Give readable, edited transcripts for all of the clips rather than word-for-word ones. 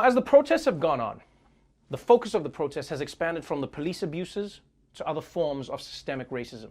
as the protests have gone on, the focus of the protest has expanded from the police abuses to other forms of systemic racism.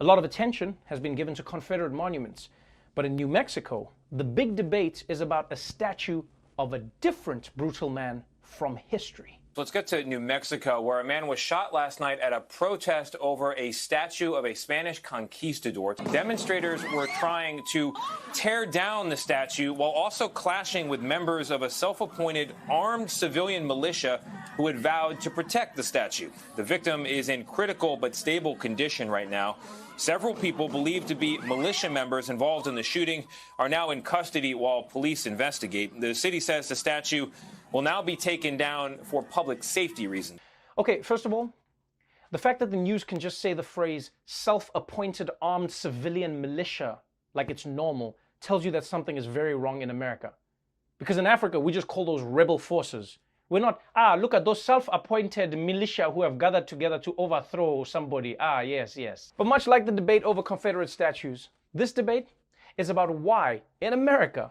A lot of attention has been given to Confederate monuments, but in New Mexico, the big debate is about a statue of a different brutal man from history. Let's get to New Mexico, where a man was shot last night at a protest over a statue of a Spanish conquistador. Demonstrators were trying to tear down the statue while also clashing with members of a self-appointed armed civilian militia who had vowed to protect the statue. The victim is in critical but stable condition right now. Several people believed to be militia members involved in the shooting are now in custody while police investigate. The city says the statue will now be taken down for public safety reasons. Okay, first of all, the fact that the news can just say the phrase self-appointed armed civilian militia like it's normal tells you that something is very wrong in America. Because in Africa, we just call those rebel forces. We're not, look at those self-appointed militia who have gathered together to overthrow somebody. Yes, yes. But much like the debate over Confederate statues, this debate is about why, in America,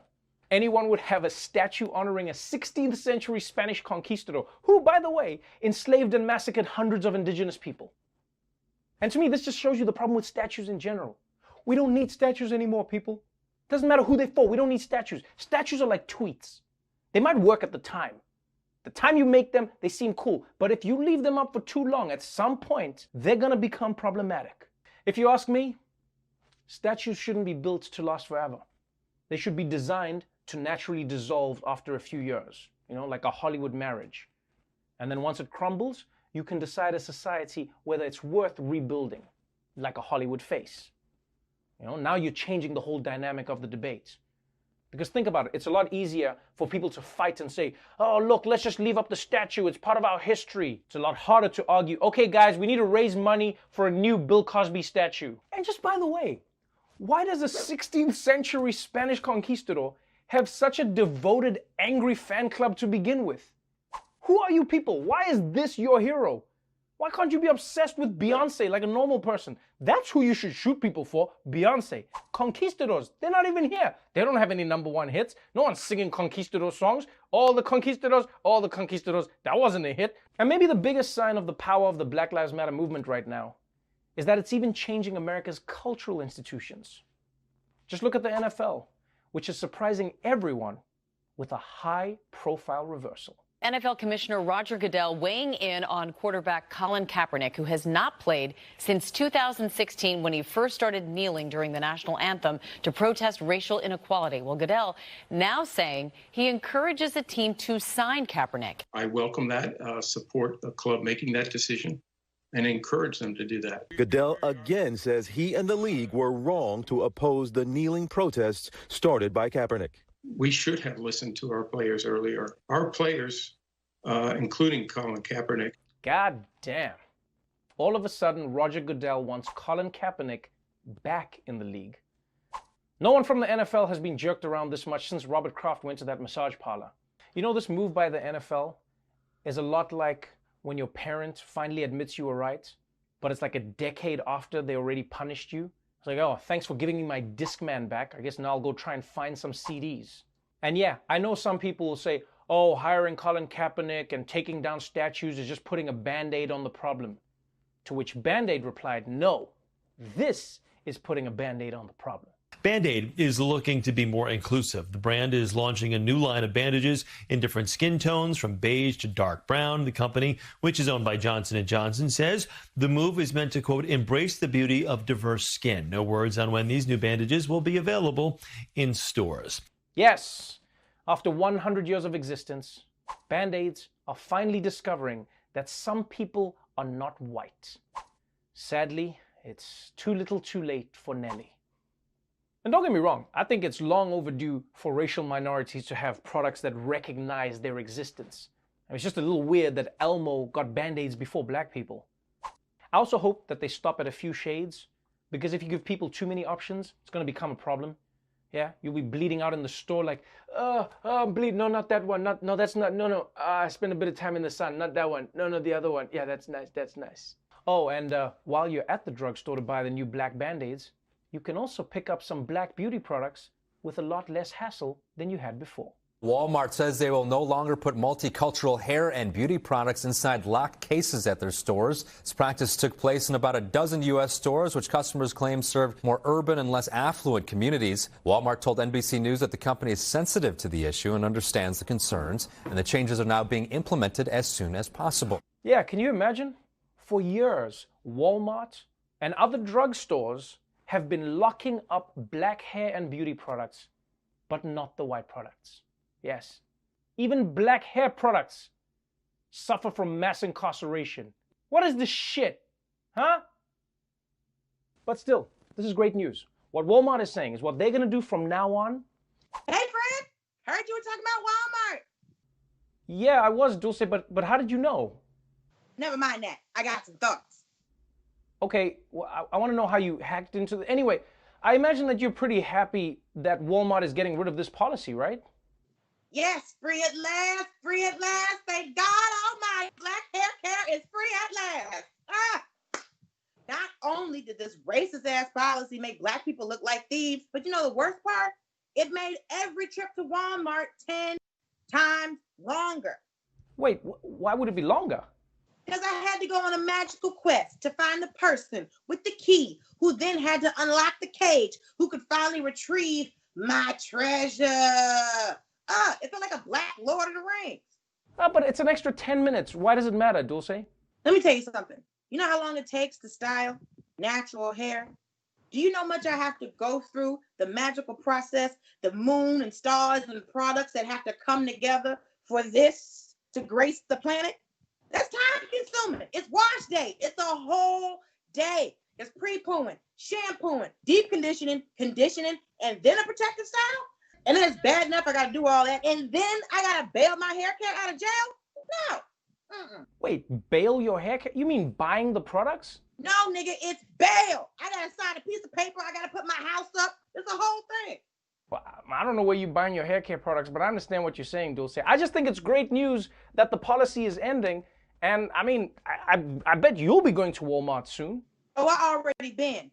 anyone would have a statue honoring a 16th century Spanish conquistador who, by the way, enslaved and massacred hundreds of indigenous people. And to me, this just shows you the problem with statues in general. We don't need statues anymore, people. Doesn't matter who they're for, we don't need statues. Statues are like tweets. They might work at the time. The time you make them, they seem cool. But if you leave them up for too long, at some point, they're gonna become problematic. If you ask me, statues shouldn't be built to last forever. They should be designed to naturally dissolve after a few years, like a Hollywood marriage. And then once it crumbles, you can decide as society whether it's worth rebuilding, like a Hollywood face. Now you're changing the whole dynamic of the debate. Because think about it, it's a lot easier for people to fight and say, oh, look, let's just leave up the statue, it's part of our history. It's a lot harder to argue, okay, guys, we need to raise money for a new Bill Cosby statue. And just by the way, why does a 16th century Spanish conquistador have such a devoted, angry fan club to begin with? Who are you people? Why is this your hero? Why can't you be obsessed with Beyonce like a normal person? That's who you should shoot people for, Beyonce. Conquistadors, they're not even here. They don't have any #1 hits. No one's singing conquistador songs. All the conquistadors, that wasn't a hit. And maybe the biggest sign of the power of the Black Lives Matter movement right now is that it's even changing America's cultural institutions. Just look at the NFL, which is surprising everyone with a high-profile reversal. NFL Commissioner Roger Goodell weighing in on quarterback Colin Kaepernick, who has not played since 2016 when he first started kneeling during the national anthem to protest racial inequality. Well, Goodell now saying he encourages the team to sign Kaepernick. I welcome that, support the club making that decision, and encourage them to do that. Goodell again says he and the league were wrong to oppose the kneeling protests started by Kaepernick. We should have listened to our players earlier. Our players, including Colin Kaepernick. God damn. All of a sudden, Roger Goodell wants Colin Kaepernick back in the league. No one from the NFL has been jerked around this much since Robert Kraft went to that massage parlor. This move by the NFL is a lot like when your parent finally admits you were right, but it's like a decade after they already punished you. It's like, oh, thanks for giving me my Discman back. I guess now I'll go try and find some CDs. And yeah, I know some people will say, oh, hiring Colin Kaepernick and taking down statues is just putting a Band-Aid on the problem. To which Band-Aid replied, no, this is putting a Band-Aid on the problem. Band-Aid is looking to be more inclusive. The brand is launching a new line of bandages in different skin tones, from beige to dark brown. The company, which is owned by Johnson & Johnson, says the move is meant to, quote, embrace the beauty of diverse skin. No words on when these new bandages will be available in stores. Yes, after 100 years of existence, Band-Aids are finally discovering that some people are not white. Sadly, it's too little too late for Nelly. And don't get me wrong, I think it's long overdue for racial minorities to have products that recognize their existence. It's just a little weird that Elmo got Band-Aids before black people. I also hope that they stop at a few shades, because if you give people too many options, it's going to become a problem. Yeah, you'll be bleeding out in the store like, I'm bleeding. No, not that one. No. I spent a bit of time in the sun. Not that one. No, the other one. Yeah, that's nice. Oh, and while you're at the drugstore to buy the new black Band-Aids, you can also pick up some black beauty products with a lot less hassle than you had before. Walmart says they will no longer put multicultural hair and beauty products inside locked cases at their stores. This practice took place in about a dozen U.S. stores, which customers claim served more urban and less affluent communities. Walmart told NBC News that the company is sensitive to the issue and understands the concerns, and the changes are now being implemented as soon as possible. Yeah, can you imagine? For years, Walmart and other drugstores have been locking up black hair and beauty products, but not the white products. Yes, even black hair products suffer from mass incarceration. What is this shit? Huh? But still, this is great news. What Walmart is saying is what they're going to do from now on. Hey, Fred, heard you were talking about Walmart. Yeah, I was, Dulce, but how did you know? Never mind that. I got some thoughts. Okay, well, I want to know how you hacked into the... Anyway, I imagine that you're pretty happy that Walmart is getting rid of this policy, right? Yes, free at last, free at last. Thank God Almighty. Black hair care is free at last. Not only did this racist ass policy make black people look like thieves, but you know the worst part? It made every trip to Walmart 10 times longer. Wait, why would it be longer? Because I had to go on a magical quest to find the person with the key who then had to unlock the cage, who could finally retrieve my treasure. It felt like a black Lord of the Rings. But it's an extra 10 minutes. Why does it matter, Dulce? Let me tell you something. You know how long it takes to style natural hair? Do you know how much I have to go through the magical process, the moon and stars and products that have to come together for this to grace the planet? That's time consuming. It's wash day. It's a whole day. It's pre-pooing, shampooing, deep conditioning, and then a protective style. And then it's bad enough I got to do all that. And then I got to bail my hair care out of jail? No. Wait, bail your hair care? You mean buying the products? No, nigga, it's bail. I got to sign a piece of paper. I got to put my house up. It's a whole thing. Well, I don't know where you're buying your hair care products, but I understand what you're saying, Dulce. I just think it's great news that the policy is ending. And I mean, I bet you'll be going to Walmart soon. Oh, I already been.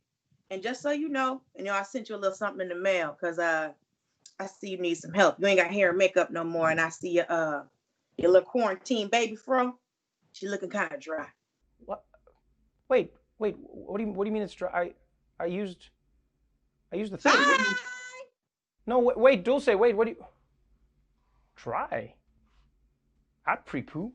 And just so you know, I sent you a little something in the mail because I see you need some help. You ain't got hair and makeup no more, and I see your little quarantine baby fro. She looking kind of dry. What? Wait. What do you mean it's dry? I used the thing. No, wait, Dulce. Wait, what do you? Dry? I'd pre-poo.